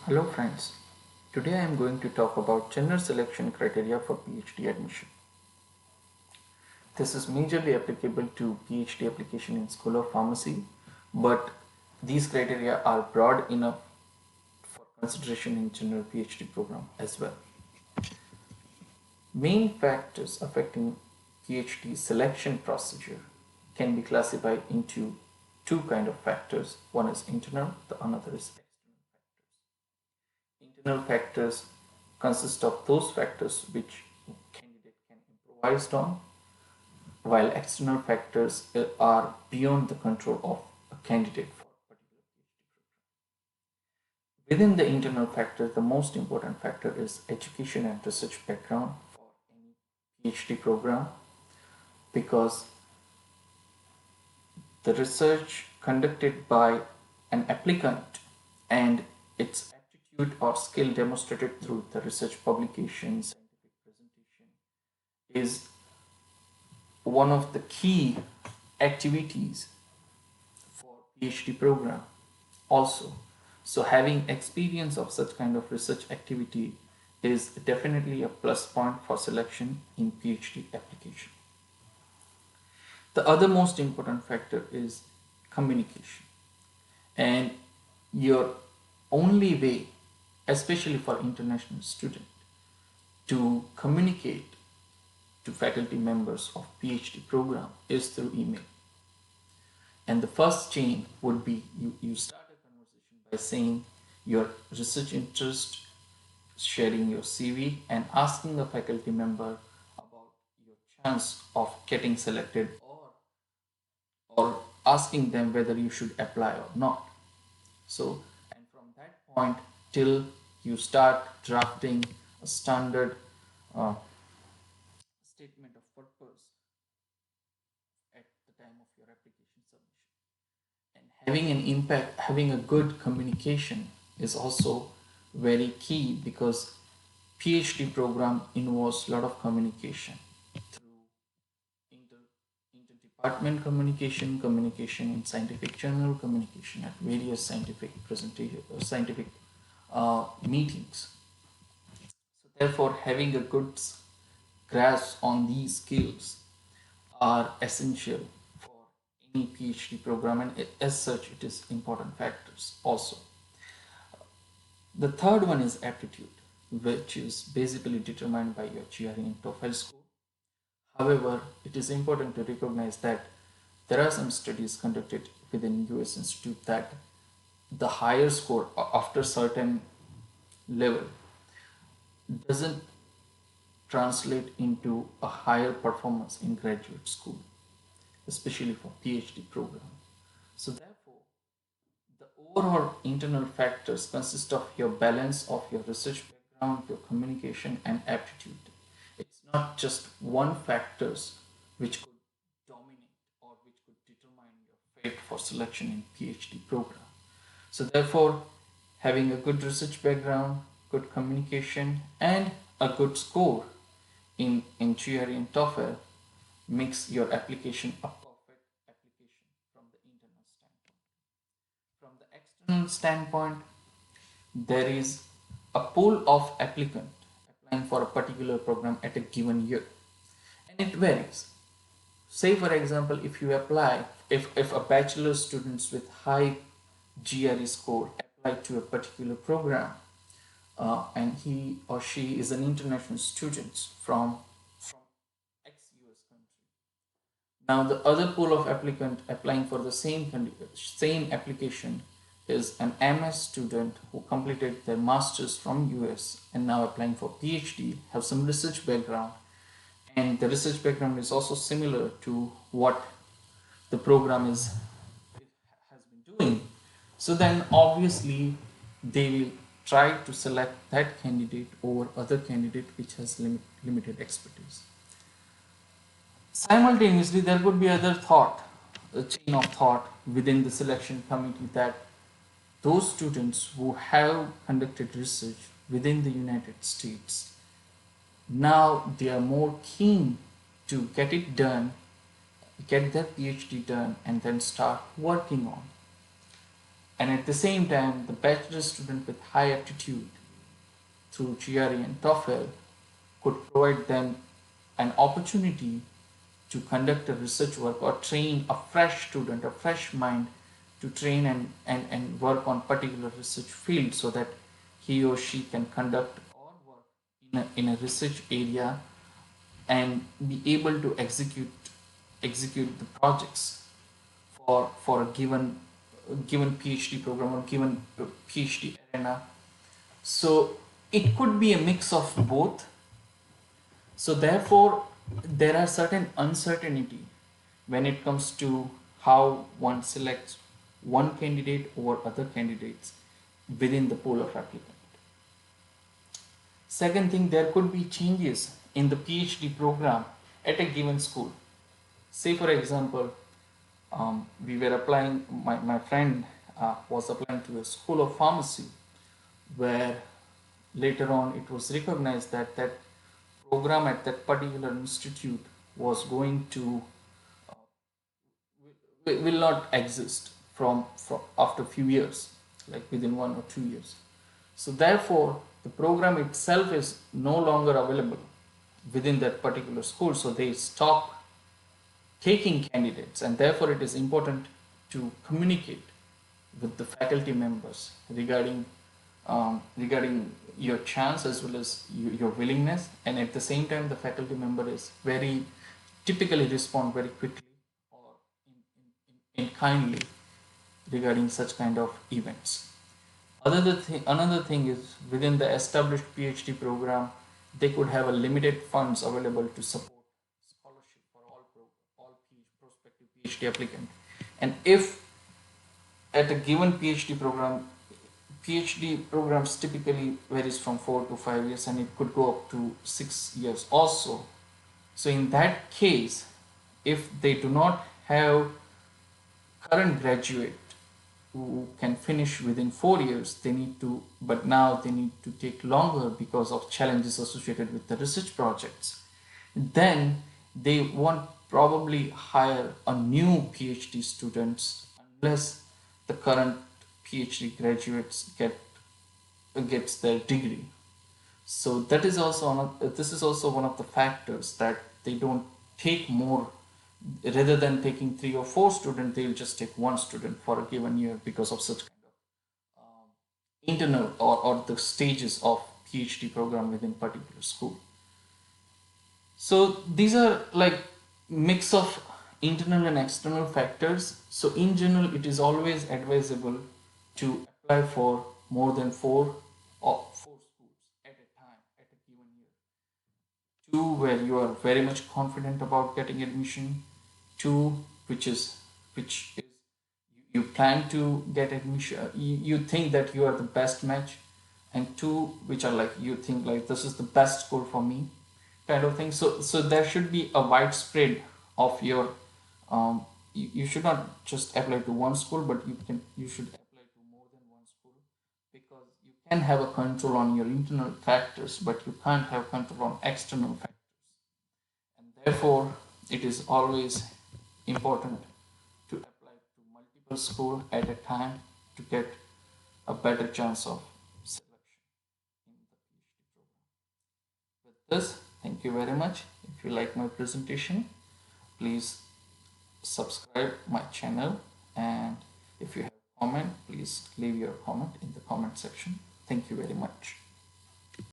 Hello friends, today I am going to talk about general selection criteria for PhD admission. This is majorly applicable to PhD application in School of Pharmacy, but these criteria are broad enough for consideration in general PhD program as well. Main factors affecting PhD selection procedure can be classified into two kind of factors. One is internal, the another is external. Internal factors consist of those factors which candidate can improvise on, while external factors are beyond the control of a candidate for a particular PhD program. Within the internal factors, the most important factor is education and research background for any PhD program, because the research conducted by an applicant and its aptitude or skill demonstrated through the research publication, scientific presentation is one of the key activities for PhD program also. So having experience of such kind of research activity is definitely a plus point for selection in PhD application. The other most important factor is communication, and your only way, especially for international student, to communicate to faculty members of PhD program is through email. And the first chain would be you start a conversation by saying your research interest, sharing your CV, and asking a faculty member about your chance of getting selected, or asking them whether you should apply or not. So, and from that point till you start drafting a standard uh, statement of purpose at the time of your application submission. And having an impact, having a good communication is also very key, because PhD program involves a lot of communication through interdepartment communication, communication in scientific journal, communication at various scientific presentation, scientific meetings. So therefore, having a good grasp on these skills are essential for any PhD program, and as such it is important factors also. The third one is aptitude, which is basically determined by your GRE and TOEFL score. However, it is important to recognize that there are some studies conducted within US Institute that the higher score after certain level doesn't translate into a higher performance in graduate school, especially for PhD program. So therefore, the overall internal factors consist of your balance of your research background, your communication and aptitude. It's not just one factors which could dominate or which could determine your fate for selection in PhD program. So therefore, having a good research background, good communication and a good score in GRE and TOEFL makes your application a perfect application from the internal standpoint. From the external standpoint, there is a pool of applicant applying for a particular program at a given year, and it varies. Say for example, if you apply, if a bachelor students with high GRE score apply to a particular program, and he or she is an international student from ex-US country. Now the other pool of applicant applying for the same application is an MS student who completed their masters from US and now applying for PhD, have some research background, and the research background is also similar to what the program has been doing. So then obviously they will try to select that candidate over other candidate which has limited expertise. Simultaneously, there could be other thought, a chain of thought within the selection committee, that those students who have conducted research within the United States, now they are more keen to get it done, get their PhD done, and then start working on. And at the same time, the bachelor student with high aptitude through GRE and TOEFL could provide them an opportunity to conduct a research work or train a fresh student, a fresh mind to train and work on particular research field so that he or she can conduct or work in a research area and be able to execute the projects for a given PhD program or given PhD arena. So it could be a mix of both. So therefore, there are certain uncertainty when it comes to how one selects one candidate over other candidates within the pool of applicants. Second thing, there could be changes in the PhD program at a given school. Say for example, we were applying, my friend was applying to a school of pharmacy where later on it was recognized that that program at that particular institute was going to will not exist from after a few years, like within 1 or 2 years. So therefore, the program itself is no longer available within that particular school. So they stop taking candidates, and therefore it is important to communicate with the faculty members regarding your chance as well as your willingness, and at the same time the faculty member is very typically respond very quickly or in kindly regarding such kind of events. Another thing is within the established PhD program, they could have a limited funds available to support scholarship for all prospective PhD applicant. And if at a given PhD programs typically varies from 4 to 5 years, and it could go up to 6 years also. So in that case, if they do not have current graduate who can finish within 4 years, they need to, but now they need to take longer because of challenges associated with the research projects. Then they won't probably hire a new PhD students unless the current PhD graduates gets their degree. So that is also this is also one of the factors that they don't take more. Rather than taking 3 or 4 students, they'll just take one student for a given year because of such kind of internal or the stages of PhD program within particular school. So these are like mix of internal and external factors. So in general, it is always advisable to apply for more than four schools at a time at a given year. Two where you are very much confident about getting admission, two which is you plan to get admission, you think that you are the best match, and two which are like you think like this is the best school for me kind of thing. So there should be a widespread of your you should not just apply to one school, but you should apply to more than one school, because you can have a control on your internal factors but you can't have control on external factors, and therefore it is always important to apply to multiple schools at a time to get a better chance of selection in the PhD program. With this, thank you very much. If you like my presentation, please subscribe my channel, and if you have comment, please leave your comment in the comment section. Thank you very much.